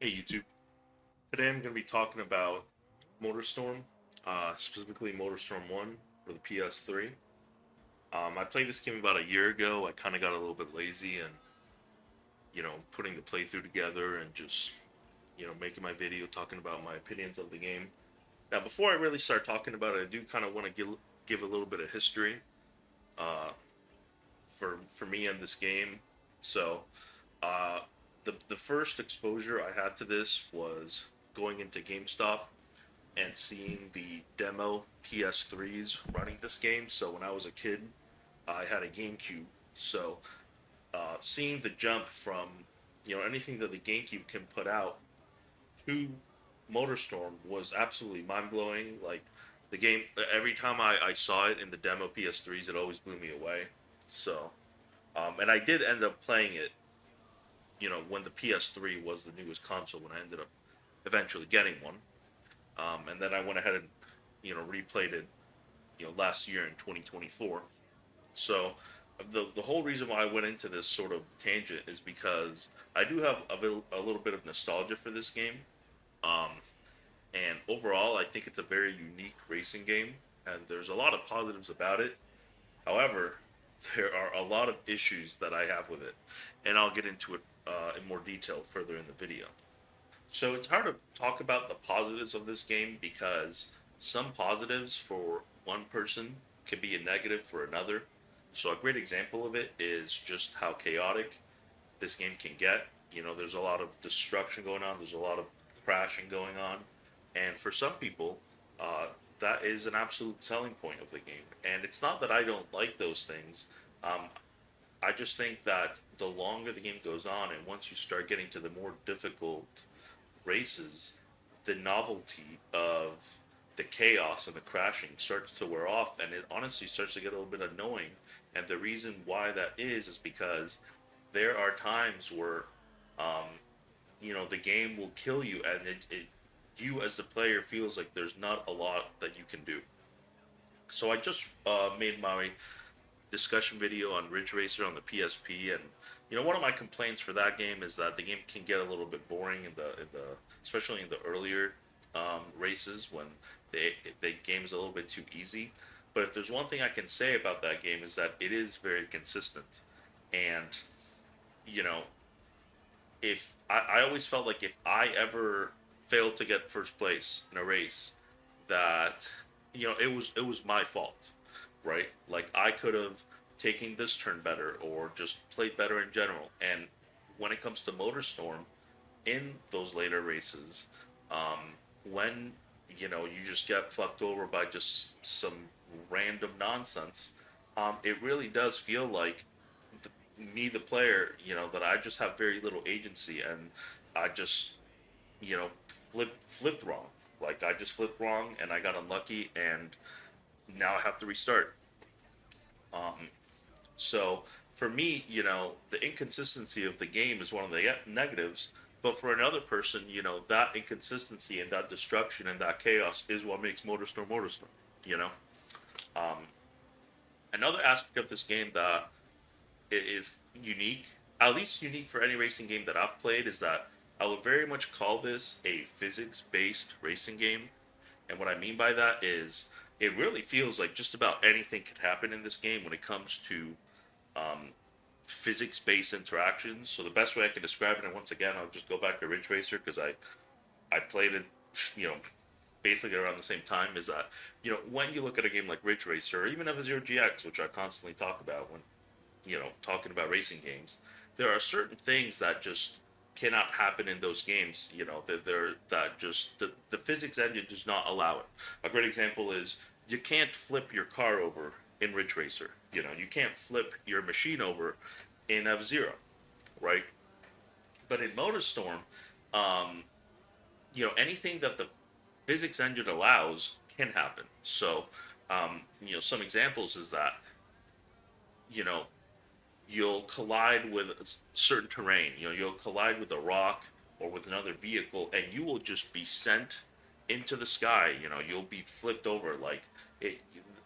Hey YouTube. Today I'm going to be talking about Motorstorm, specifically Motorstorm 1 for the PS3. I played this game about a year ago. I kind of got a little bit lazy and, putting the playthrough together and just, making my video talking about my opinions of the game. Now, before I really start talking about it, I do kind of want to give a little bit of history uh, for me and this game. So, uh, the first exposure I had to this was going into GameStop and seeing the demo PS3s running this game. So when I was a kid, I had a GameCube. So seeing the jump from anything that the GameCube can put out to MotorStorm was absolutely mind blowing. Like the game, every time I saw it in the demo PS3s, it always blew me away. So and I did end up playing it. When the PS3 was the newest console, when I ended up eventually getting one. And then I went ahead and replayed it last year in 2024. So the whole reason why I went into this sort of tangent is because I do have a little bit of nostalgia for this game. Um, and overall, I think it's a very unique racing game, and there's a lot of positives about it. However, there are a lot of issues that I have with it, and I'll get into it in more detail further in the video. So it's hard to talk about the positives of this game because some positives for one person can be a negative for another. So a great example of it is just how chaotic this game can get. There's a lot of destruction going on. There's a lot of crashing going on, and for some people, that is an absolute selling point of the game. And it's not that I don't like those things. Um, I just think that the longer the game goes on, and once you start getting to the more difficult races, the novelty of the chaos and the crashing starts to wear off, and it honestly starts to get a little bit annoying. And the reason why that is because there are times where, the game will kill you, and you as the player feels like there's not a lot that you can do. So I just made my discussion video on Ridge Racer on the PSP, and one of my complaints for that game is that the game can get a little bit boring in the especially in the earlier races when the game is a little bit too easy. But if there's one thing I can say about that game is that it is very consistent, and you know if I always felt like if I ever failed to get first place in a race, that it was my fault, right? Like I could have taken this turn better or just played better in general. And when it comes to Motorstorm, in those later races, when you just get fucked over by just some random nonsense, it really does feel like me, the player, that I just have very little agency, and I just flipped wrong. Like I just flipped wrong, and I got unlucky, and now I have to restart. Um, so for me, the inconsistency of the game is one of the negatives. But for another person, that inconsistency and that destruction and that chaos is what makes Motorstorm Motorstorm. You know, um, another aspect of this game that is unique, at least unique for any racing game that I've played, is that I would very much call this a physics-based racing game. And what I mean by that is it really feels like just about anything could happen in this game when it comes to um, physics-based interactions. So the best way I can describe it, and once again, I'll just go back to Ridge Racer because I played it, you know, basically around the same time. Is that when you look at a game like Ridge Racer or even F-Zero GX, which I constantly talk about when talking about racing games, there are certain things that just cannot happen in those games. That just the physics engine does not allow it. A great example is you can't flip your car over in Ridge Racer. You can't flip your machine over in F Zero, right? But in Motorstorm, um, anything that the physics engine allows can happen. So, some examples is that you know you'll collide with certain terrain. You'll collide with a rock or with another vehicle, and you will just be sent into the sky. You'll be flipped over. Like it,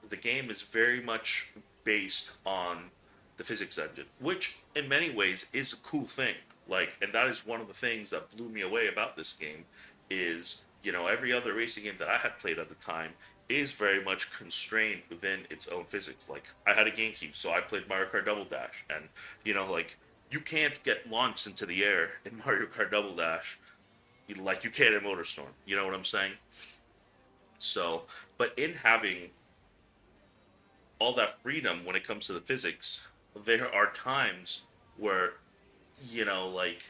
the game is very much based on the physics engine, which in many ways is a cool thing. Like, and that is one of the things that blew me away about this game is, every other racing game that I had played at the time is very much constrained within its own physics. Like, I had a GameCube, so I played Mario Kart Double Dash, and, like, you can't get launched into the air in Mario Kart Double Dash like you can in Motorstorm. You know what I'm saying? So, but in having all that freedom when it comes to the physics, there are times where, like,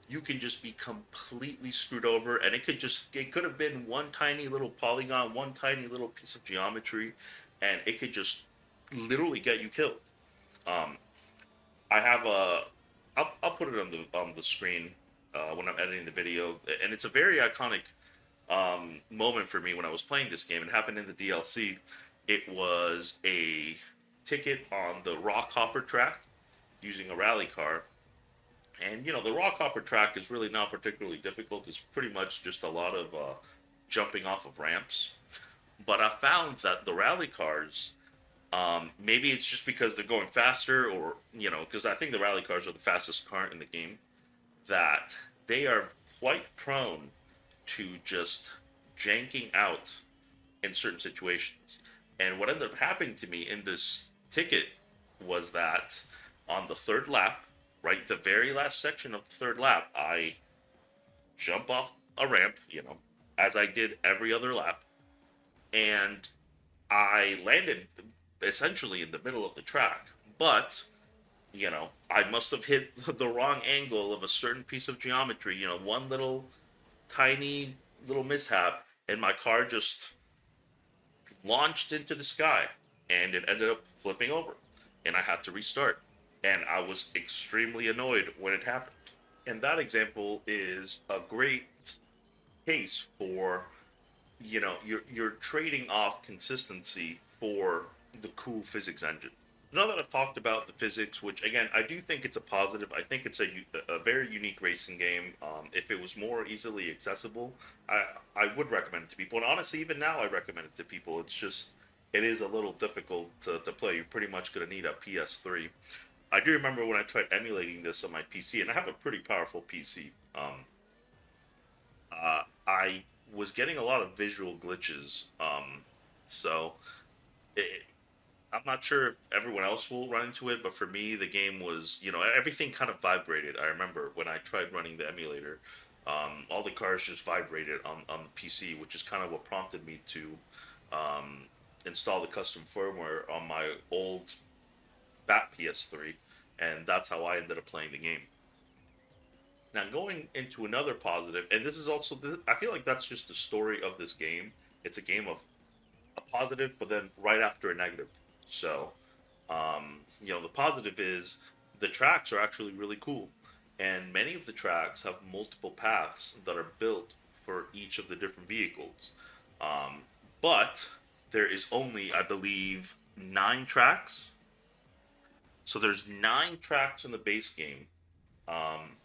you can just be completely screwed over, and it could have been one tiny little polygon, one tiny little piece of geometry, and it could just literally get you killed. Um, I have a, I'll put it on the screen when I'm editing the video, and it's a very iconic moment for me when I was playing this game. It happened in the DLC. It was a ticket on the Rock Hopper track using a rally car. And, the Rock Hopper track is really not particularly difficult. It's pretty much just a lot of jumping off of ramps. But I found that the rally cars, maybe it's just because they're going faster, or, because I think the rally cars are the fastest car in the game, that they are quite prone to just janking out in certain situations. And what ended up happening to me in this ticket was that on the third lap, right, the very last section of the third lap, I jump off a ramp, as I did every other lap, and I landed essentially in the middle of the track. But, I must have hit the wrong angle of a certain piece of geometry, one little tiny little mishap, and my car just launched into the sky, and it ended up flipping over, and I had to restart, and I was extremely annoyed when it happened. And that example is a great case for, you're trading off consistency for the cool physics engine. Now that I've talked about the physics, which again I do think it's a positive, I think it's a very unique racing game. If it was more easily accessible, I would recommend it to people. And honestly, even now I recommend it to people. It's just it is a little difficult to play. You're pretty much going to need a PS3. I do remember when I tried emulating this on my PC, and I have a pretty powerful PC. I was getting a lot of visual glitches. So it, I'm not sure if everyone else will run into it, but for me, the game was, everything kind of vibrated. I remember when I tried running the emulator, all the cars just vibrated on the PC, which is kind of what prompted me to install the custom firmware on my old fat PS3, and that's how I ended up playing the game. Now, going into another positive, and this is also, I feel like that's just the story of this game. It's a game of a positive, but then right after a negative. So, the positive is the tracks are actually really cool, and many of the tracks have multiple paths that are built for each of the different vehicles. Um, but there is only, I believe, 9 tracks. So there's 9 tracks in the base game, um,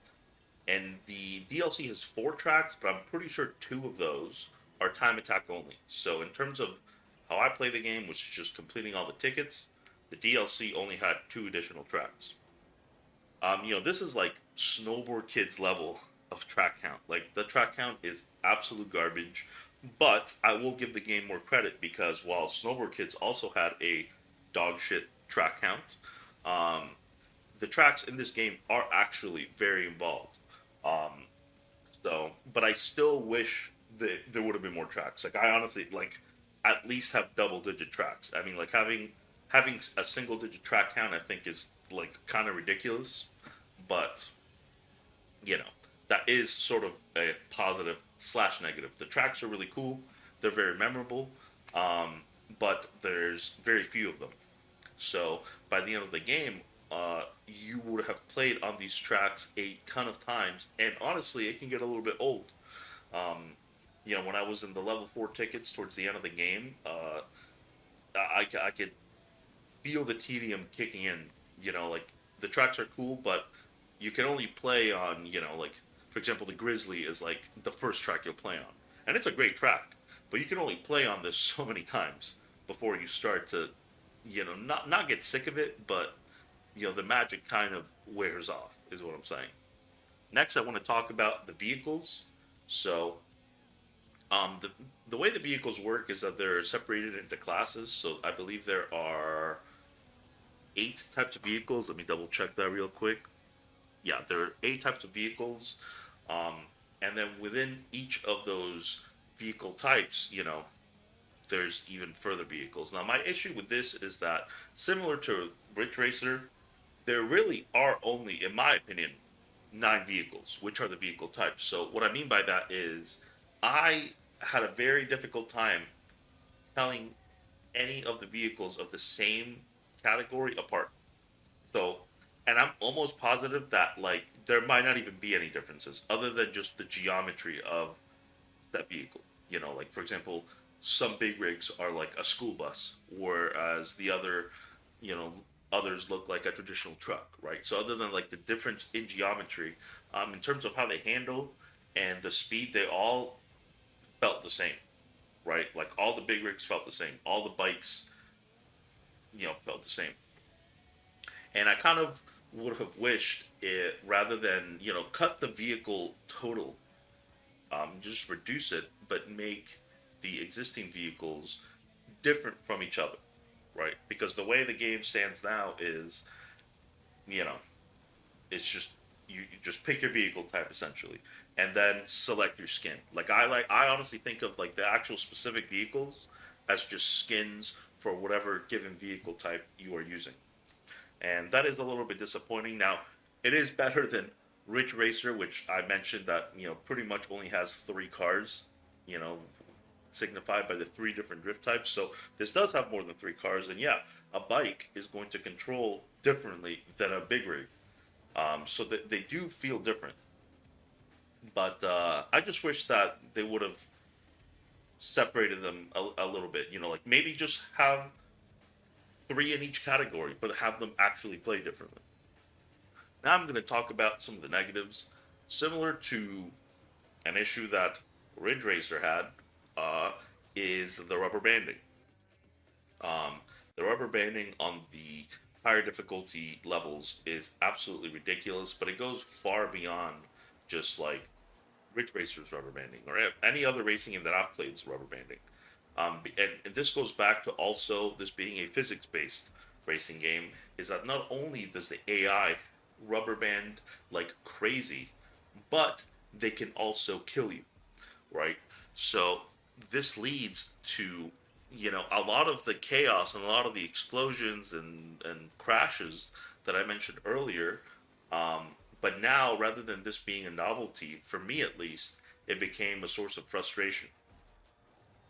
and the DLC has 4 tracks, but I'm pretty sure 2 of those are time attack only. So in terms of how I play the game, which is just completing all the tickets, the DLC only had 2 additional tracks. This is like Snowboard Kids level of track count. Like the track count is absolute garbage, but I will give the game more credit because while Snowboard Kids also had a dog shit track count, um, the tracks in this game are actually very involved. Um, but I still wish that there would have been more tracks. Like I honestly like at least have double digit tracks. I mean, like having a single digit track count, I think is like kind of ridiculous. But you know, that is sort of a positive slash negative. The tracks are really cool. They're very memorable, um, but there's very few of them. So by the end of the game, you would have played on these tracks a ton of times, and honestly, it can get a little bit old. Um, when I was in the level 4 tickets towards the end of the game, I could feel the tedium kicking in. Like the tracks are cool, but you can only play on, like for example, the Grizzly is like the first track you'll play on, and it's a great track, but you can only play on this so many times before you start to, not get sick of it, but the magic kind of wears off, is what I'm saying. Next, I want to talk about the vehicles. So, the way the vehicles work is that they're separated into classes. So, I believe there are 8 types of vehicles. Let me double check that real quick. Yeah, there are 8 types of vehicles, um, and then within each of those vehicle types, there's even further vehicles. Now, my issue with this is that similar to Ridge Racer, there really are only, in my opinion, 9 vehicles, which are the vehicle types. So, what I mean by that is I had a very difficult time telling any of the vehicles of the same category apart. So, and I'm almost positive that like there might not even be any differences other than just the geometry of that vehicle. Like for example, some big rigs are like a school bus, whereas the other, you know, others look like a traditional truck, right? So other than like the difference in geometry, in terms of how they handle and the speed, they all felt the same, right? Like all the big rigs felt the same, all the bikes, felt the same. And I kind of would have wished it rather than cut the vehicle total, just reduce it, but make the existing vehicles different from each other, right? Because the way the game stands now is, you know, it's just you just pick your vehicle type essentially, and then select your skin. I honestly think of like the actual specific vehicles as just skins for whatever given vehicle type you are using, and that is a little bit disappointing. Now, it is better than Ridge Racer, which I mentioned that pretty much only has 3 cars, you know, signified by the 3 different drift types. So this does have more than 3 cars, and yeah, a bike is going to control differently than a big rig. So that they do feel different, but I just wish that they would have separated them a little bit. Like maybe just have 3 in each category, but have them actually play differently. Now I'm going to talk about some of the negatives, similar to an issue that Ridge Racer had, uh, is the rubber banding. Um, the rubber banding on the higher difficulty levels is absolutely ridiculous, but it goes far beyond just like Ridge Racer's rubber banding or any other racing game that I've played is rubber banding. And this goes back to also this being a physics based racing game, is that not only does the AI rubber band like crazy, but they can also kill you, right? So this leads to a lot of the chaos and a lot of the explosions and crashes that I mentioned earlier. But now, rather than this being a novelty, for me at least, it became a source of frustration,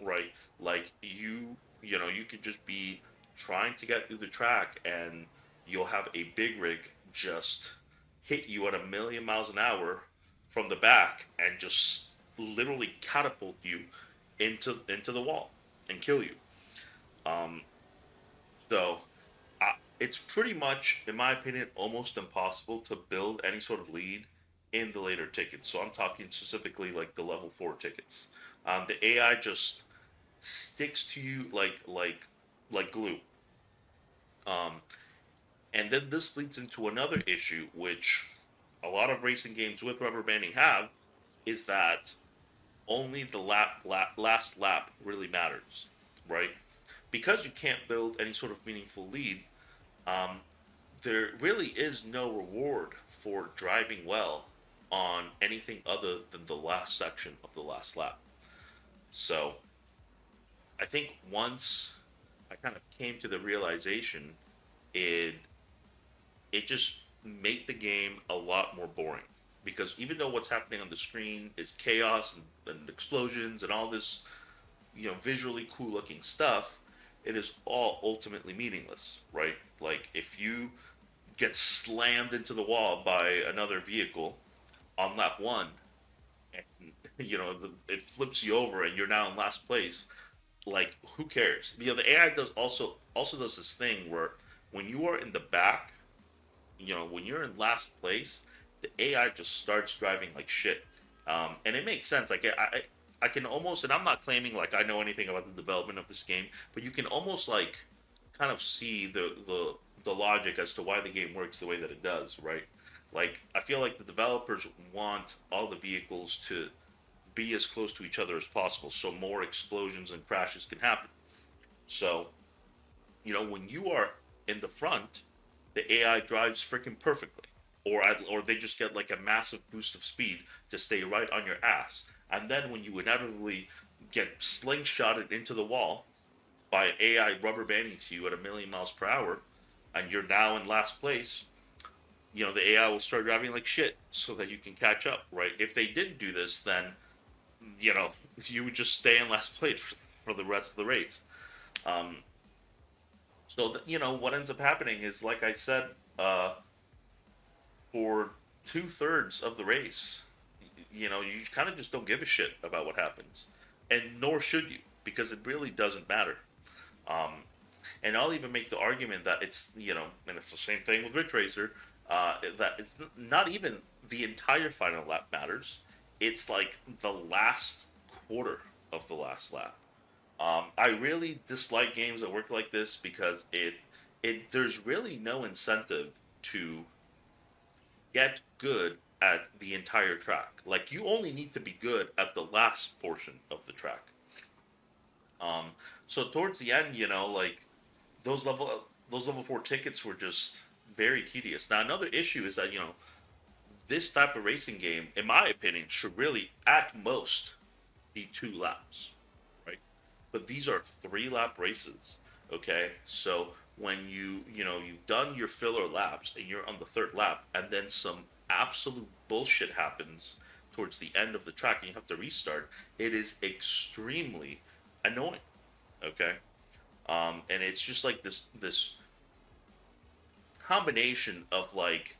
right? Like you could just be trying to get through the track and you'll have a big rig just hit you at a million miles an hour from the back and just literally catapult you into the wall and kill you. Um, so it's pretty much, in my opinion, almost impossible to build any sort of lead in the later tickets. So I'm talking specifically like the level 4 tickets. The AI just sticks to you like glue. Um, and then this leads into another issue, which a lot of racing games with rubber banding have, is that only the last lap really matters, right? Because you can't build any sort of meaningful lead, um, there really is no reward for driving well on anything other than the last section of the last lap. So I think once I kind of came to the realization, it it just made the game a lot more boring, because even though what's happening on the screen is chaos and explosions and all this visually cool looking stuff, it is all ultimately meaningless, right? Like if you get slammed into the wall by another vehicle on lap 1, and it flips you over and you're now in last place, like who cares? The AI does also does this thing where when you are in the back, when you're in last place, the AI just starts driving like shit, and it makes sense. Like I can almost, and I'm not claiming like I know anything about the development of this game, but you can almost like kind of see the logic as to why the game works the way that it does, right? Like, I feel like the developers want all the vehicles to be as close to each other as possible so more explosions and crashes can happen. So, when you are in the front, the AI drives freaking perfectly. Or they just get like a massive boost of speed to stay right on your ass. And then when you inevitably get slingshotted into the wall by AI rubber banding to you at a million miles per hour, and you're now in last place, the AI will start driving like shit so that you can catch up, right? If they didn't do this, then, you know, you would just stay in last place for the rest of the race. Um, what ends up happening is, like I said, for 2/3 of the race, you kind of just don't give a shit about what happens. And nor should you, because it really doesn't matter. Um, and I'll even make the argument that and it's the same thing with Ridge Racer, that it's not even the entire final lap matters. It's like the last quarter of the last lap. I really dislike games that work like this because there's really no incentive to get good at the entire track. Like, you only need to be good at the last portion of the track. Um, so towards the end, like those level 4 tickets were just very tedious. Now, another issue is that this type of racing game, in my opinion, should really at most be 2 laps, right? But these are 3 lap races. Okay, so when you've done your filler laps and you're on the third lap, and then some absolute bullshit happens towards the end of the track and you have to restart, it is extremely annoying. Okay, and it's just like this combination of like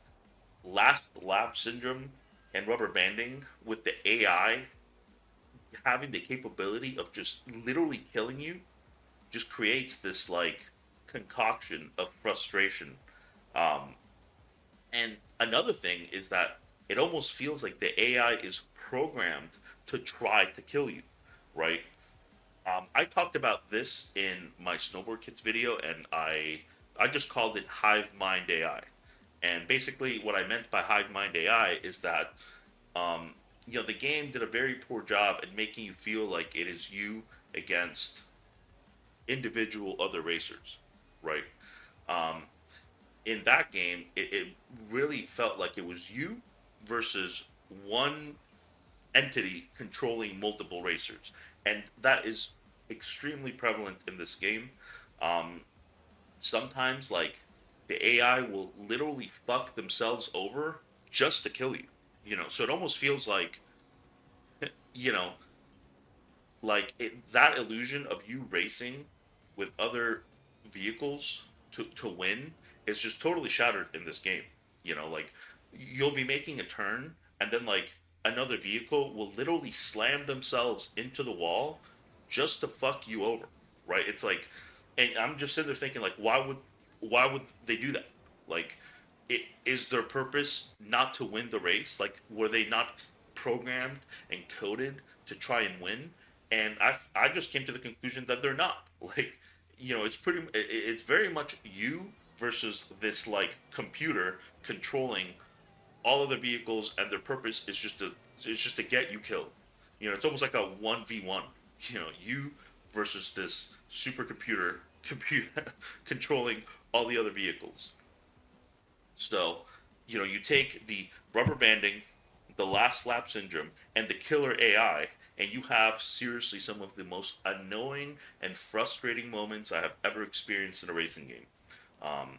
last lap syndrome and rubber banding with the AI having the capability of just literally killing you just creates this like concoction of frustration. Um, and another thing is that it almost feels like the AI is programmed to try to kill you, right? I talked about this in my snowboard kits video, and I just called it Hive Mind AI. And basically, what I meant by Hive Mind AI is that the game did a very poor job at making you feel like it is you against individual other racers, right? Um, in that game, it really felt like it was you versus one entity controlling multiple racers, and that is extremely prevalent in this game. Um, Sometimes, like, the AI will literally fuck themselves over just to kill you. So it almost feels you know, that illusion of you racing with other vehicles to win is just totally shattered in this game. Like, you'll be making a turn, and then like another vehicle will literally slam themselves into the wall just to fuck you over, right? It's like, and I'm just sitting there thinking, like, why would they do that? Like, is their purpose not to win the race? Like, were they not programmed and coded to try and win? And I just came to the conclusion that they're not. Like, it's very much you versus this like computer controlling all of the vehicles, and their purpose is just to get you killed. It's almost like a 1v1. You versus this supercomputer computer controlling all the other vehicles. So, you take the rubber banding, the last lap syndrome, and the killer AI, and you have seriously some of the most annoying and frustrating moments I have ever experienced in a racing game. Um,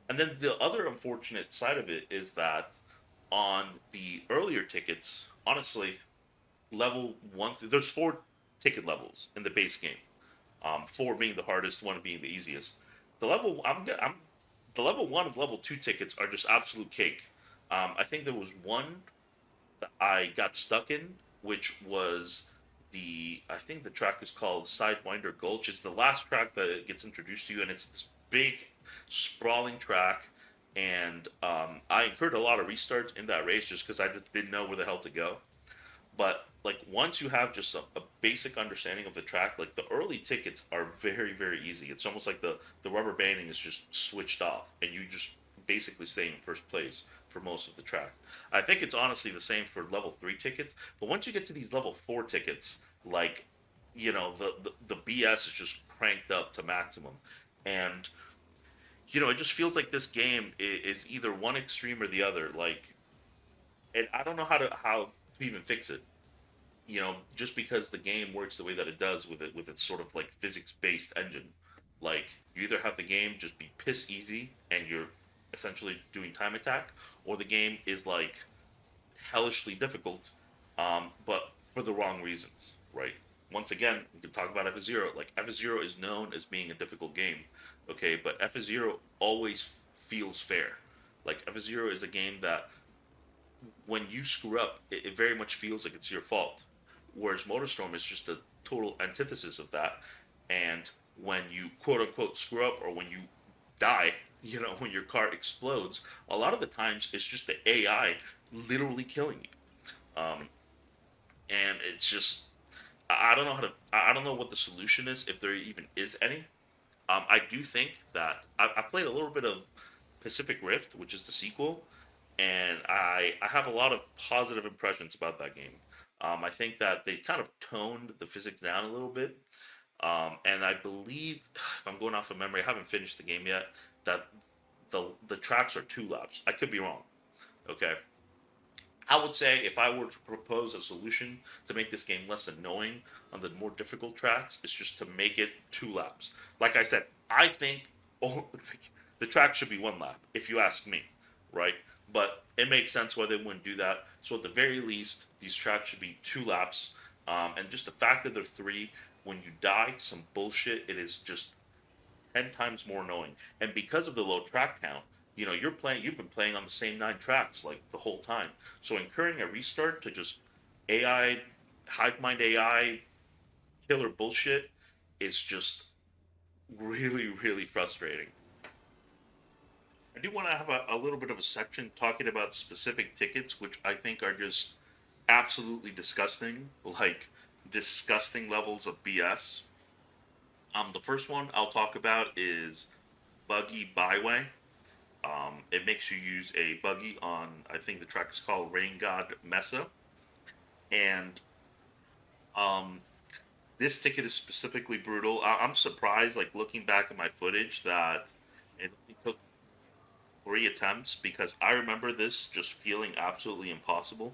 and then the other unfortunate side of it is that on the earlier tickets, honestly, level one, there's 4 ticket levels in the base game. 4 being the hardest, one being the easiest. The level 1 and level 2 tickets are just absolute cake. I think there was one that I got stuck in, which was I think the track is called Sidewinder Gulch. It's the last track that gets introduced to you, and it's this big, sprawling track. And I incurred a lot of restarts in that race just because I just didn't know where the hell to go. But like, once you have just a basic understanding of the track, like, the early tickets are very, very easy. It's almost like the rubber banding is just switched off, and you just basically stay in first place for most of the track. I think it's honestly the same for level 3 tickets, but once you get to these level 4 tickets, like, the BS is just cranked up to maximum. And, it just feels like this game is either one extreme or the other. Like, and I don't know how to even fix it. Just because the game works the way that it does with its sort of like physics based engine. Like, you either have the game just be piss easy and you're essentially doing time attack, or the game is like hellishly difficult, but for the wrong reasons, right? Once again, we can talk about F-Zero. Like, F-Zero is known as being a difficult game, okay, but F-Zero always feels fair. Like, F-Zero is a game that when you screw up, it very much feels like it's your fault. Whereas Motorstorm is just a total antithesis of that. And when you quote unquote screw up, or when you die, when your car explodes, a lot of the times it's just the AI literally killing you. And it's just, I don't know I don't know what the solution is, if there even is any. I do think that I played a little bit of Pacific Rift, which is the sequel, and I have a lot of positive impressions about that game. I think that they kind of toned the physics down a little bit, and I believe, if I'm going off of memory, I haven't finished the game yet. That the tracks are 2 laps. I could be wrong. Okay, I would say if I were to propose a solution to make this game less annoying on the more difficult tracks, it's just to make it 2 laps. Like I said, I think the track should be 1 lap, if you ask me, right? But it makes sense why they wouldn't do that. So at the very least, these tracks should be 2 laps. And just the fact that they're three, when you die to some bullshit, it is just 10 times more annoying. And because of the low track count, you've been playing on the same 9 tracks like the whole time. So incurring a restart to just AI, hive mind AI, killer bullshit is just really, really frustrating. I do want to have a little bit of a section talking about specific tickets, which I think are just absolutely disgusting, like disgusting levels of BS. The first one I'll talk about is Buggy Byway. It makes you use a buggy on, I think the track is called Rain God Mesa. And this ticket is specifically brutal. I'm surprised, like looking back at my footage, that it only took 3 attempts, because I remember this just feeling absolutely impossible.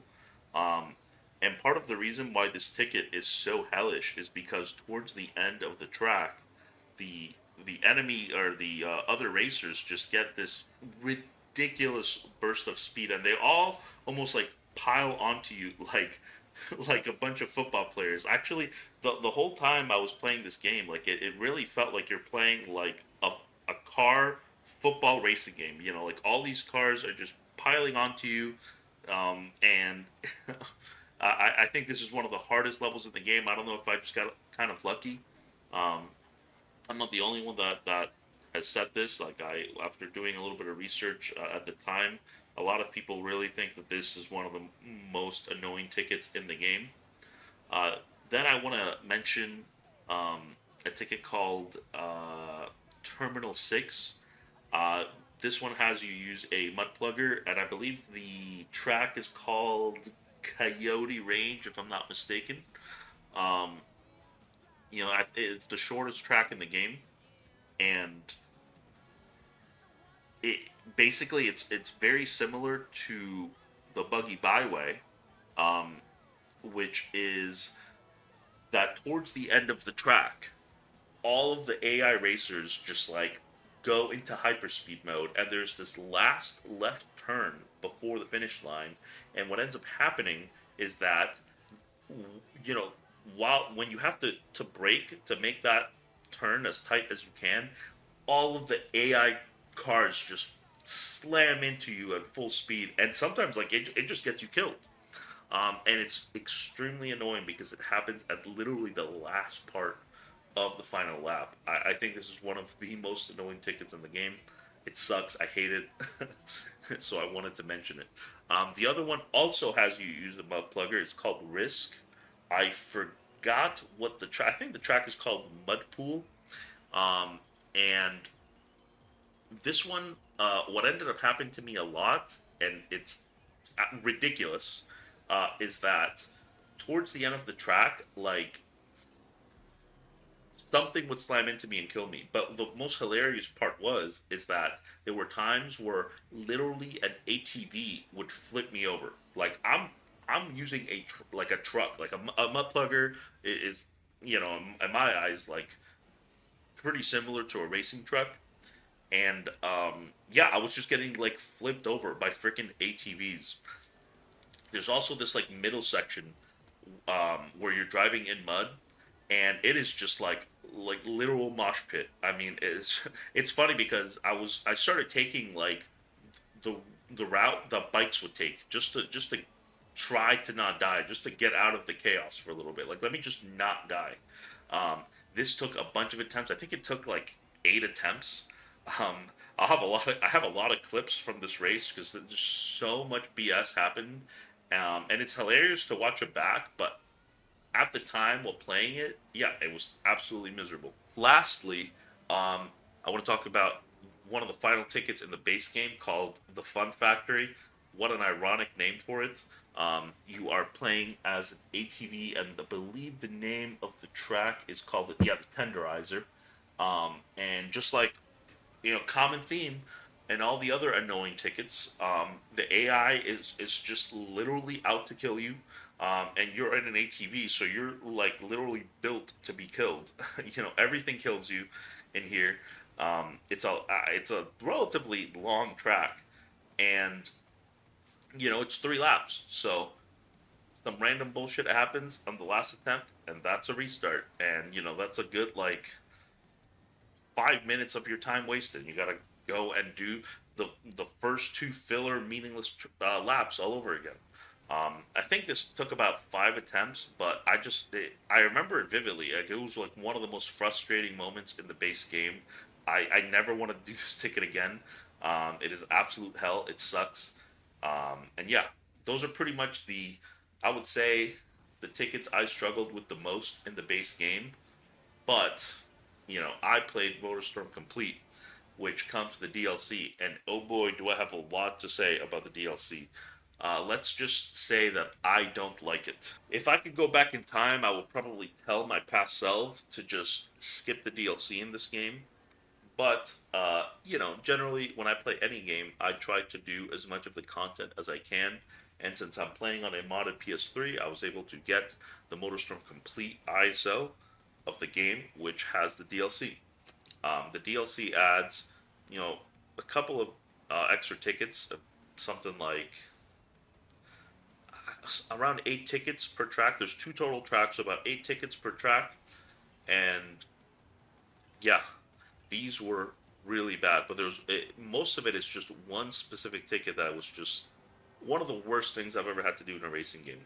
Um, and part of the reason why this ticket is so hellish is because towards the end of the track, the the enemy or the other racers just get this ridiculous burst of speed, and they all almost like pile onto you like like a bunch of football players. Actually, the whole time I was playing this game, like it really felt like you're playing like a car football racing game. Like all these cars are just piling onto you, and I think this is one of the hardest levels in the game. I don't know if I just got kind of lucky. Um, I'm not the only one that has said this. Like, after doing a little bit of research at the time, a lot of people really think that this is one of the most annoying tickets in the game. Then I want to mention a ticket called Terminal 6. Uh, this one has you use a mud plugger, and I believe the track is called Coyote Range, if I'm not mistaken. Um, it's the shortest track in the game, and it basically it's very similar to the Buggy Byway, um, which is that towards the end of the track, all of the AI racers just like go into hyperspeed mode, and there's this last left turn before the finish line, and what ends up happening is that, you know while when you have to brake to make that turn as tight as you can, all of the AI cars just slam into you at full speed, and sometimes like it just gets you killed. And it's extremely annoying because it happens at literally the last part of the final lap. I think this is one of the most annoying tickets in the game. It sucks. I hate it. So I wanted to mention it. The other one also has you use the mud plugger. It's called Risk. I forgot what the track. I think the track is called Mud Pool. And this one, what ended up happening to me a lot and it's ridiculous, is that towards the end of the track, like something would slam into me and kill me. But the most hilarious part is that there were times where literally an ATV would flip me over. Like I'm using like a truck, like a mud plugger is, in my eyes, like pretty similar to a racing truck. And yeah, I was just getting like flipped over by freaking ATVs. There's also this like middle section where you're driving in mud, and it is just like literal mosh pit. I mean, it's funny because I started taking like the the route the bikes would take just to try to not die, just to get out of the chaos for a little bit. Like, let me just not die. Um, this took a bunch of attempts. I think it took like 8 attempts. Um, I have a lot of clips from this race because there's so much BS happened, and it's hilarious to watch it back. But at the time while playing it, yeah, it was absolutely miserable. Lastly, I want to talk about one of the final tickets in the base game called the Fun Factory. What an ironic name for it. You are playing as an ATV, and I believe the name of the track is called the Tenderizer. And just like common theme and all the other annoying tickets, the AI is just literally out to kill you. And you're in an ATV, so you're like literally built to be killed. Everything kills you in here. It's a relatively long track, and it's 3 laps. So some random bullshit happens on the last attempt, and that's a restart. And that's a good like 5 minutes of your time wasted. You gotta go and do the first two filler meaningless laps all over again. I think this took about 5 attempts, but I remember it vividly. Like, it was like one of the most frustrating moments in the base game. I never want to do this ticket again. It is absolute hell. It sucks. And yeah, those are pretty much I would say, the tickets I struggled with the most in the base game. But I played Motorstorm Complete, which comes with the DLC, and oh boy, do I have a lot to say about the DLC. Let's just say that I don't like it. If I could go back in time, I would probably tell my past self to just skip the DLC in this game. But generally, when I play any game, I try to do as much of the content as I can. And since I'm playing on a modded PS3, I was able to get the Motorstorm Complete ISO of the game, which has the DLC. The DLC adds, a couple of extra tickets, something like around 8 tickets per track. There's 2 total tracks, so about 8 tickets per track. And yeah, these were really bad. But most of it is just one specific ticket that was just one of the worst things I've ever had to do in a racing game.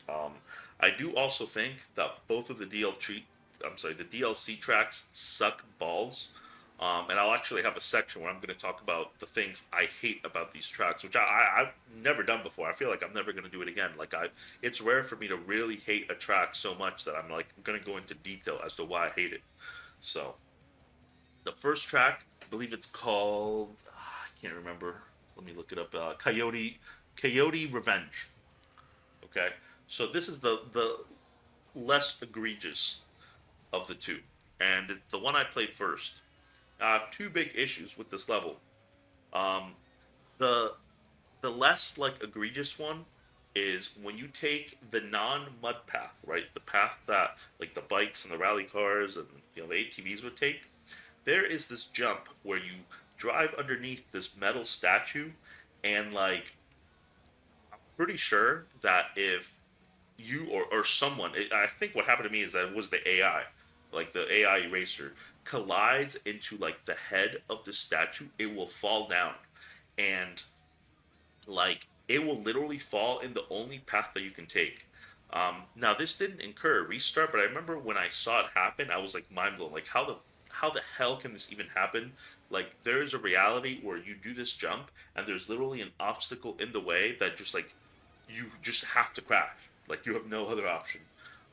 Um, I do also think that both of the DLC tracks suck balls. And I'll actually have a section where I'm going to talk about the things I hate about these tracks, which I've never done before. I feel like I'm never going to do it again. It's rare for me to really hate a track so much that I'm like going to go into detail as to why I hate it. So the first track, I believe it's called, I can't remember. Let me look it up. Coyote Revenge. Okay, so this is the less egregious of the two, and it's the one I played first. I have two big issues with this level. Um, the the less like egregious one is when you take the non mud path, right? The path that like the bikes and the rally cars and the ATVs would take. There is this jump where you drive underneath this metal statue, and like pretty sure that if you or someone, I think what happened to me is that it was the AI, like the AI eraser, collides into like the head of the statue, it will fall down, and like it will literally fall in the only path that you can take. Now this didn't incur a restart, but I remember when I saw it happen, I was like mind blown. Like, how the hell can this even happen? Like, there is a reality where you do this jump, and there's literally an obstacle in the way that just like you just have to crash. Like, you have no other option.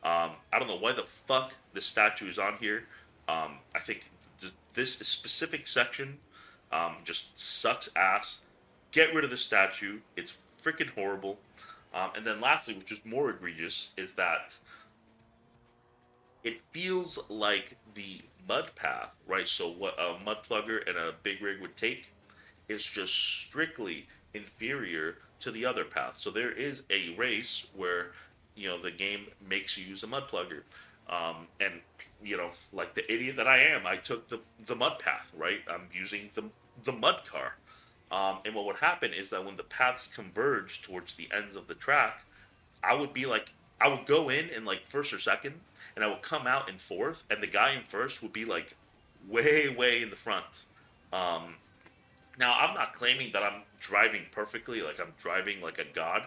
I don't know why the fuck the statue is on here. I think this specific section just sucks ass. get rid of the statue. It's freaking horrible. And then lastly, which is more egregious, is that it feels like the mud path, right? So what a mud plugger and a big rig would take is just strictly inferior to the other path. So there is a race where the game makes you use a mud plugger, and like the idiot that I am, I took the mud path. Right, I'm using the mud car, and what would happen is that when the paths converge towards the ends of the track, I would be like, I would go in like first or second, and I would come out in fourth, and the guy in first would be like way in the front. Um, Now, I'm not claiming that I'm driving perfectly, like I'm driving like a god,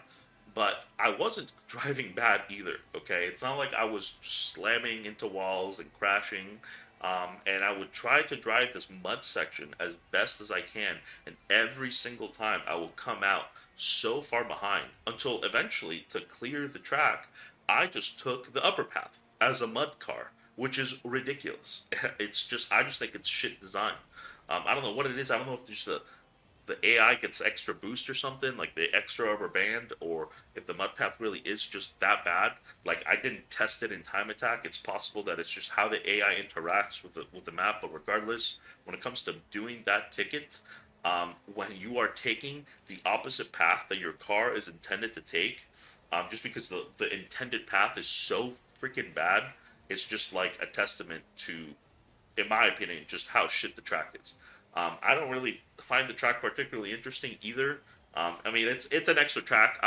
but I wasn't driving bad either, okay? It's not like I was slamming into walls and crashing. And I would try to drive this mud section as best as I can, and every single time I will come out so far behind until eventually, to clear the track, I just took the upper path as a mud car, which is ridiculous. I just think it's shit design. I don't know what it is. I don't know if just the AI gets extra boost or something, like the extra rubber band, or if the mud path really is just that bad. Like I didn't test it in Time Attack. It's possible that it's just how the AI interacts with the map. But regardless, when it comes to doing that ticket, when you are taking the opposite path that your car is intended to take, just because the intended path is so freaking bad, it's just like a testament to, in my opinion, just how shit the track is. I don't really find the track particularly interesting either. I mean, it's an extra track.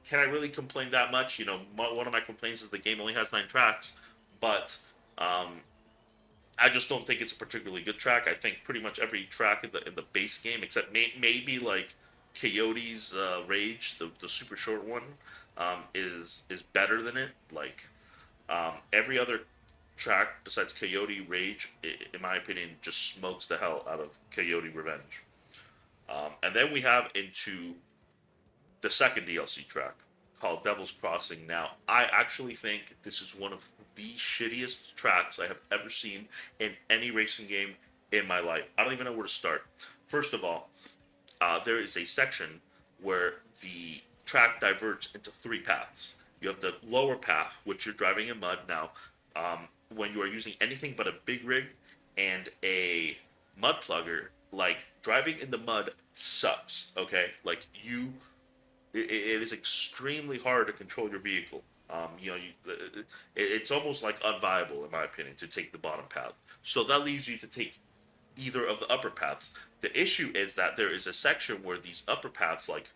Can I really complain that much? One of my complaints is the game only has 9 tracks, but I just don't think it's a particularly good track. I think pretty much every track in the base game, except maybe like Coyote's Rage, the super short one, is better than it. Like every other track besides Coyote Rage, in my opinion, just smokes the hell out of Coyote Revenge. And then we have into the second DLC track called Devil's Crossing. Now, I actually think this is one of the shittiest tracks I have ever seen in any racing game in my life. I don't even know where to start. First of all, there is a section where the track diverts into 3 paths. You have the lower path, which you're driving in mud. Now, when you are using anything but a big rig and a mud plugger, like driving in the mud sucks. Okay, like it is extremely hard to control your vehicle. It's almost like unviable, in my opinion, to take the bottom path. So that leaves you to take either of the upper paths. The issue is that there is a section where these upper paths like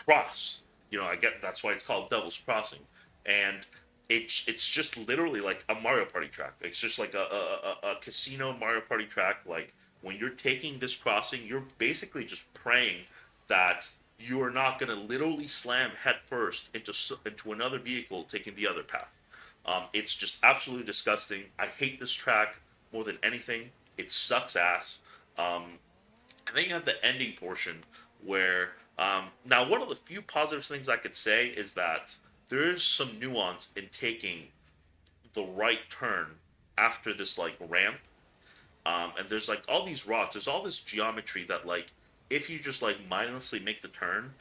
cross. I get that's why it's called Devil's Crossing, and it's just literally like a Mario Party track. It's just like a casino Mario Party track. Like when you're taking this crossing, you're basically just praying that you are not going to literally slam headfirst into another vehicle taking the other path. It's just absolutely disgusting. I hate this track more than anything. It sucks ass. And then you have the ending portion where now one of the few positive things I could say is that there is some nuance in taking the right turn after this like ramp. And there's like all these rocks. There's all this geometry that like if you just like mindlessly make the turn,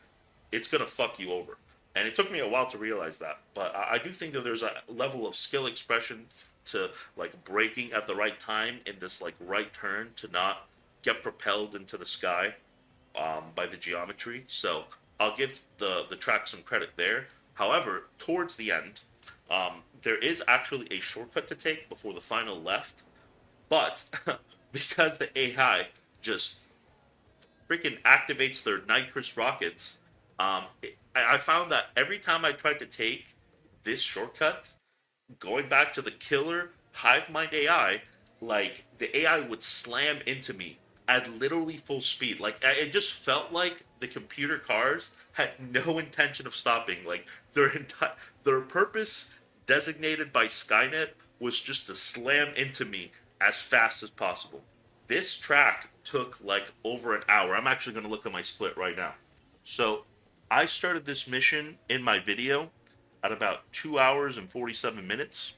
it's gonna fuck you over. And it took me a while to realize that, but I do think that there's a level of skill expression to like braking at the right time in this like right turn to not get propelled into the sky by the geometry. So I'll give the track some credit there. However, towards the end, there is actually a shortcut to take before the final left, but because the AI just freaking activates their nitrous rockets, I found that every time I tried to take this shortcut, going back to the killer hive mind AI, like the AI would slam into me at literally full speed. Like it just felt like the computer cars had no intention of stopping. Like their purpose designated by Skynet was just to slam into me as fast as possible. This track took like over an hour. I'm actually going to look at my split right now. So I started this mission in my video at about 2 hours and 47 minutes,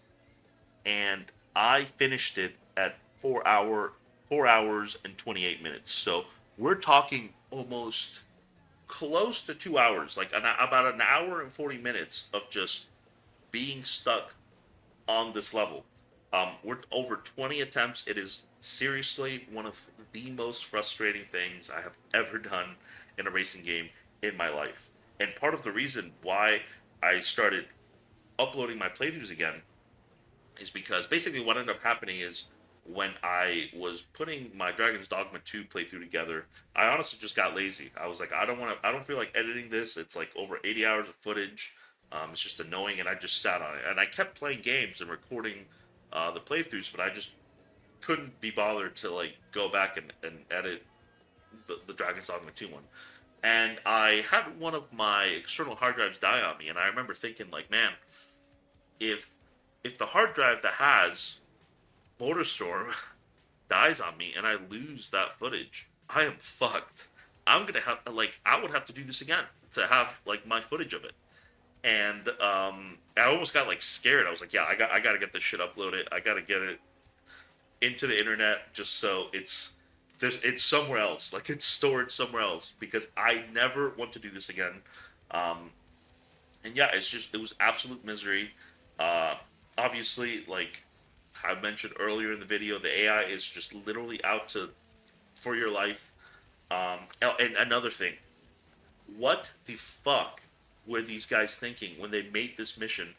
and I finished it at 4 hours and 28 minutes. So we're talking almost close to 2 hours, like about an hour and 40 minutes of just being stuck on this level. We're over 20 attempts. It is seriously one of the most frustrating things I have ever done in a racing game in my life. And part of the reason why I started uploading my playthroughs again is because basically what ended up happening is when I was putting my Dragon's Dogma 2 playthrough together, I honestly just got lazy. I was like, I don't feel like editing this. It's like over 80 hours of footage. It's just annoying, and I just sat on it. And I kept playing games and recording the playthroughs, but I just couldn't be bothered to like go back and edit the Dragon's Dogma 2 one. And I had one of my external hard drives die on me, and I remember thinking like, man, if if the hard drive that has Motorstorm dies on me and I lose that footage, I am fucked. I'm gonna have like I would have to do this again to have like my footage of it. And I almost got like scared. I was like, yeah, I gotta get this shit uploaded. I gotta get it into the internet just so it's somewhere else. Like it's stored somewhere else because I never want to do this again. Um, and yeah, it was absolute misery. Uh, Obviously, like I mentioned earlier in the video, the AI is just literally out to for your life. And another thing, what the fuck were these guys thinking when they made this mission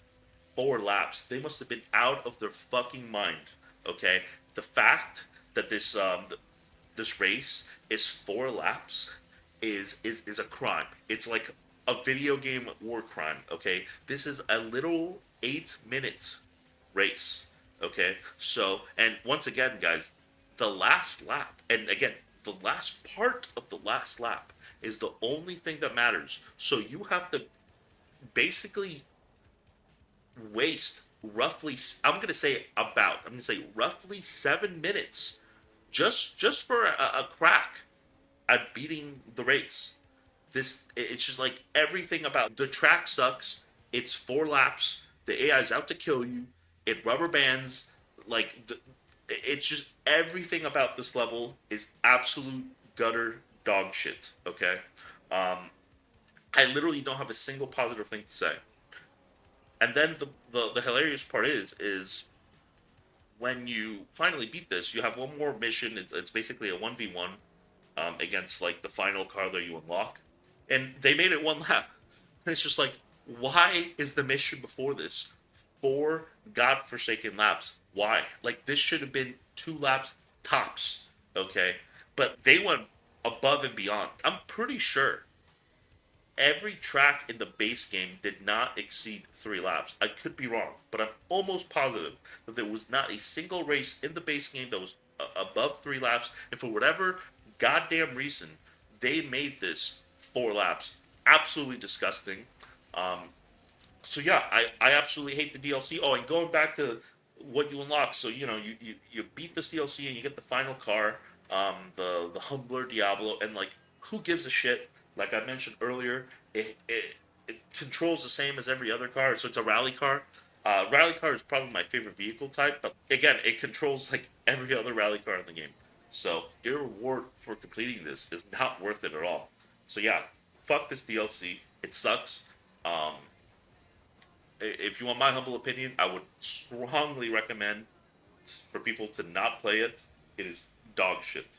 4 laps? They must have been out of their fucking mind. Okay, the fact that this race is 4 laps is a crime. It's like a video game war crime. Okay, this is a little 8 minute race. Okay, so and once again, guys, the last lap, and again, the last part of the last lap is the only thing that matters. So you have to basically waste roughly I'm going to say roughly 7 minutes just for a crack at beating the race. It's just like everything about the track sucks. It's 4 laps. The AI is out to kill you. It rubber bands. It's just everything about this level is absolute gutter dog shit. Okay, I literally don't have a single positive thing to say. And then the hilarious part is when you finally beat this, you have one more mission. It's basically a 1v1 against like the final car that you unlock, and they made it 1 lap. And it's just like, why is the mission before this 4 godforsaken laps? Why? Like this should have been 2 laps tops. Okay, but they went above and beyond. I'm pretty sure every track in the base game did not exceed 3 laps. I could be wrong, but I'm almost positive that there was not a single race in the base game that was above 3 laps. And for whatever goddamn reason, they made this 4 laps. Absolutely disgusting. Um, so yeah, I absolutely hate the DLC. Oh, and going back to what you unlock, so you beat this DLC and you get the final car, the humbler Diablo, and like who gives a shit? Like I mentioned earlier, it controls the same as every other car, so it's a rally car. Rally car is probably my favorite vehicle type, but again, it controls like every other rally car in the game. So your reward for completing this is not worth it at all. So yeah, fuck this DLC. It sucks. Um, if you want my humble opinion, I would strongly recommend for people to not play it. It is dog shit.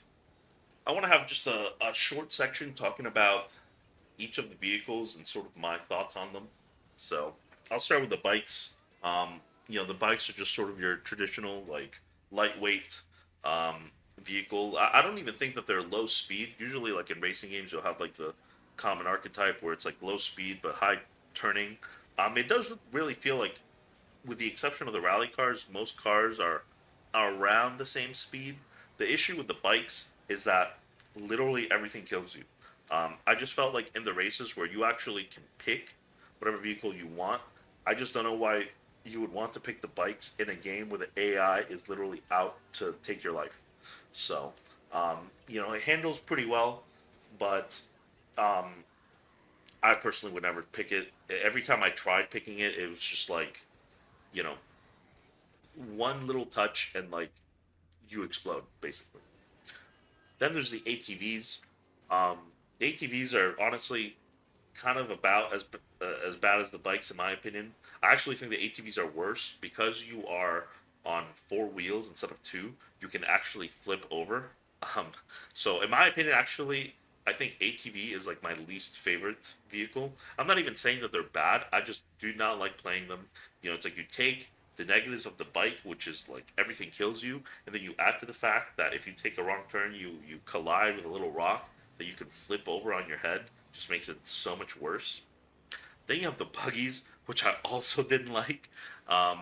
I want to have just a short section talking about each of the vehicles and sort of my thoughts on them. So I'll start with the bikes. The bikes are just sort of your traditional, like, lightweight vehicle. I don't even think that they're low speed. Usually, like in racing games, you'll have like the common archetype where it's like low speed but high turning. It does really feel like, with the exception of the rally cars, most cars are around the same speed. The issue with the bikes is that literally everything kills you. I just felt like in the races where you actually can pick whatever vehicle you want, I just don't know why you would want to pick the bikes in a game where the AI is literally out to take your life. So, it handles pretty well, but I personally would never pick it. Every time I tried picking it, it was just like, you know, one little touch and like you explode, basically. Then there's the ATVs. ATVs are honestly kind of about as bad as the bikes in my opinion. I actually think the ATVs are worse because you are on four wheels instead of two. You can actually flip over. Um, so in my opinion, actually, I think ATV is like my least favorite vehicle. I'm not even saying that they're bad. I just do not like playing them. You know, it's like you take the negatives of the bike, which is like everything kills you, and then you add to the fact that if you take a wrong turn, you collide with a little rock that you can flip over on your head. Just makes it so much worse. Then you have the buggies, which I also didn't like, um,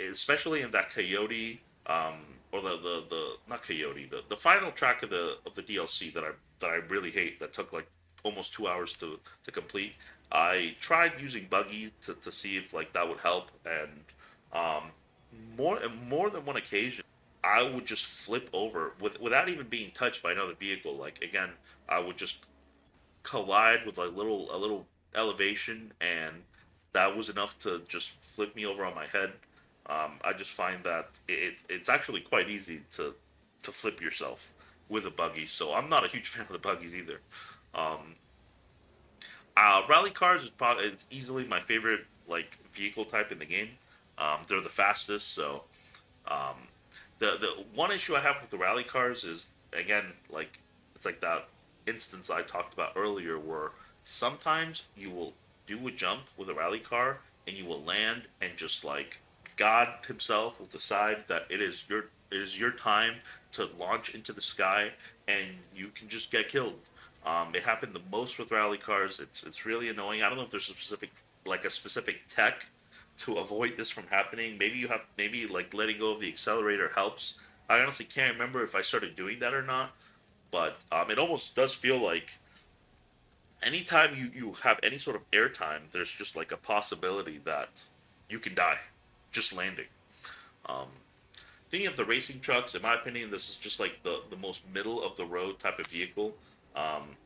especially in that Coyote, or the not Coyote, the final track of the DLC that I really hate. That took like almost 2 hours to complete. I tried using buggy to see if like that would help, and um, more than one occasion, I would just flip over without even being touched by another vehicle. Like again, I would just collide with a little elevation, and that was enough to just flip me over on my head. I just find that it's actually quite easy to flip yourself with a buggy, so I'm not a huge fan of the buggies either. Um, Rally cars is probably it's easily my favorite like vehicle type in the game. They're the fastest, so um, the one issue I have with the rally cars is again like it's like that instance I talked about earlier where sometimes you will do a jump with a rally car and you will land and just like God himself will decide that it is your time to launch into the sky and you can just get killed. It happened the most with rally cars. It's really annoying. I don't know if there's a specific tech to avoid this from happening. Maybe like letting go of the accelerator helps. I honestly can't remember if I started doing that or not, but it almost does feel like anytime you have any sort of airtime, there's just like a possibility that you can die just landing. Um, Thinking of the racing trucks, in my opinion, this is just like the most middle of the road type of vehicle. Um,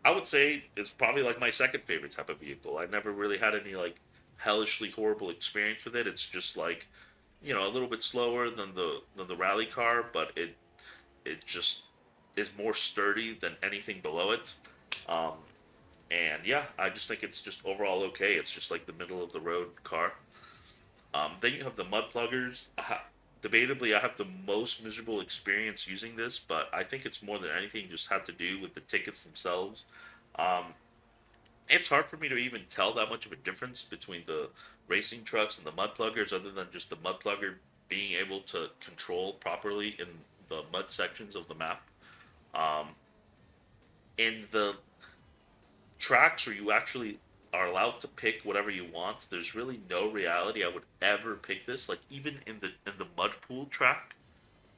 I would say it's probably like my second favorite type of vehicle. I never really had any like hellishly horrible experience with it. It's just like, you know, a little bit slower than the rally car, but it just is more sturdy than anything below it. Um, and yeah, I just think it's just overall okay. It's just like the middle of the road car. Then you have the mud pluggers. Debatably, I have the most miserable experience using this, but I think it's more than anything just had to do with the tickets themselves. Um, it's hard for me to even tell that much of a difference between the racing trucks and the mud pluggers, other than just the mud plugger being able to control properly in the mud sections of the map. Um, in the tracks where you actually are allowed to pick whatever you want, there's really no reality I would ever pick this. Like even in the mud pool track,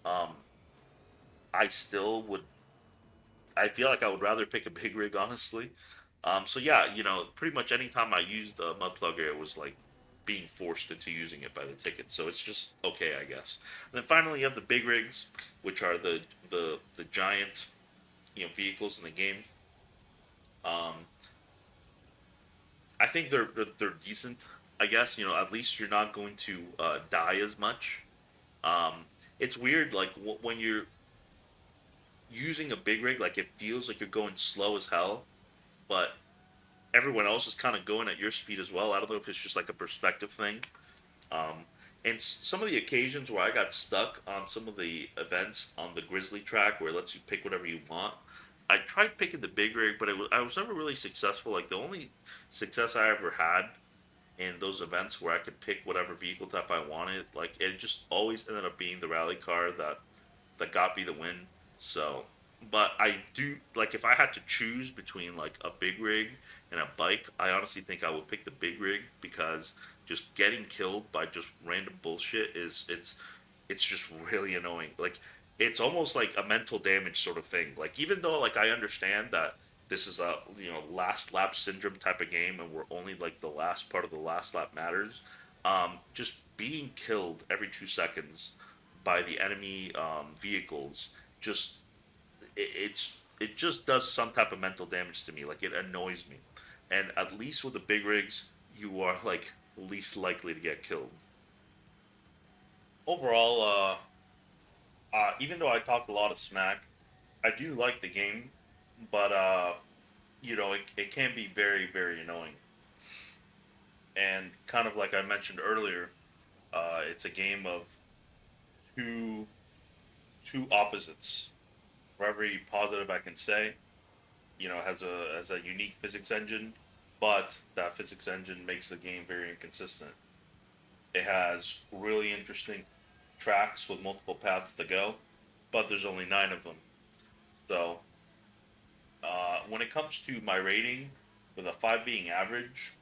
um, I still would. I feel like I would rather pick a big rig, honestly. So yeah, you know, pretty much anytime I used a mud plugger, it was like being forced into using it by the ticket. So it's just okay, I guess. And then finally, you have the big rigs, which are the giant, you know, vehicles in the game. Um, I think they're decent. I guess you know at least you're not going to die as much. It's weird like when you're using a big rig, like it feels like you're going slow as hell, but everyone else is kind of going at your speed as well. I don't know if it's just like a perspective thing. Um, and some of the occasions where I got stuck on some of the events on the Grizzly track where it lets you pick whatever you want, I tried picking the big rig, but I was never really successful. Like the only success I ever had in those events where I could pick whatever vehicle type I wanted, like it just always ended up being the rally car that got me the win. So, but I do like if I had to choose between like a big rig and a bike, I honestly think I would pick the big rig because just getting killed by just random bullshit is it's just really annoying. Like it's almost like a mental damage sort of thing. Like even though like I understand that this is a you know last lap syndrome type of game and we're only like the last part of the last lap matters. Just being killed every 2 seconds by the enemy vehicles just it just does some type of mental damage to me. Like it annoys me, and at least with the big rigs, you are like least likely to get killed. Overall, even though I talked a lot of smack, I do like the game. but it can be very, very annoying. And kind of like I mentioned earlier, it's a game of two two opposites. For every positive I can say, has a unique physics engine, but that physics engine makes the game very inconsistent. It has really interesting tracks with multiple paths to go, but there's only 9 of them. So when it comes to my rating, with a 5 being average,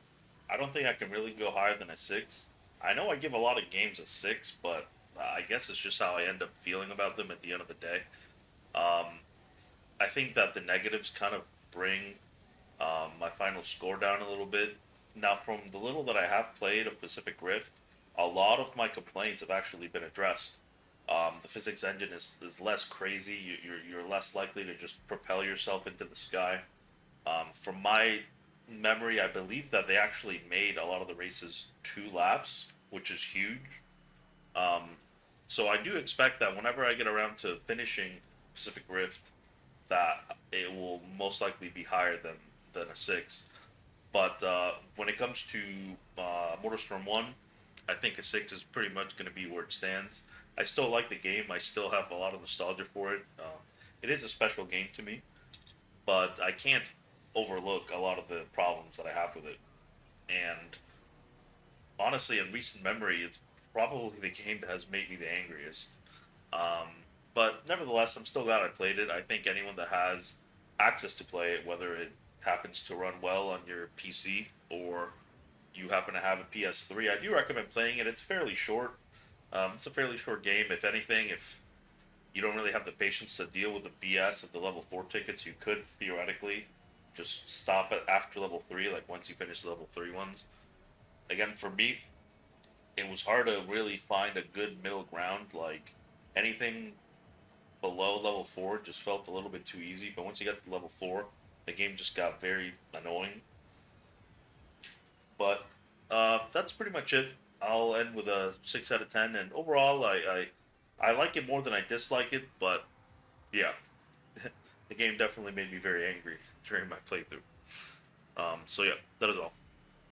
I don't think I can really go higher than a 6. I know I give a lot of games a 6, but I guess it's just how I end up feeling about them at the end of the day. Um, I think that the negatives kind of bring my final score down a little bit. Now, from the little that I have played of Pacific Rift, a lot of my complaints have actually been addressed. The physics engine is less crazy. You're less likely to just propel yourself into the sky. From my memory, I believe that they actually made a lot of the races 2 laps, which is huge. Um, so I do expect that whenever I get around to finishing Pacific Rift, that it will most likely be higher than a 6. But when it comes to Motorstorm 1, I think a 6 is pretty much going to be where it stands. I still like the game. I still have a lot of nostalgia for it. It is a special game to me, but I can't overlook a lot of the problems that I have with it. And honestly, in recent memory, it's probably the game that has made me the angriest. Um, but nevertheless, I'm still glad I played it. I think anyone that has access to play it, whether it happens to run well on your PC or you happen to have a PS3, I do recommend playing it. It's fairly short. It's a fairly short game. If anything, if you don't really have the patience to deal with the BS of the level 4 tickets, you could theoretically just stop it after level 3, like once you finish the level 3 ones. Again, for me, it was hard to really find a good middle ground. Like anything below level 4 just felt a little bit too easy, but once you got to level 4, the game just got very annoying. But that's pretty much it. I'll end with a 6 out of 10, and overall, I like it more than I dislike it. But yeah, the game definitely made me very angry during my playthrough. So yeah, that is all.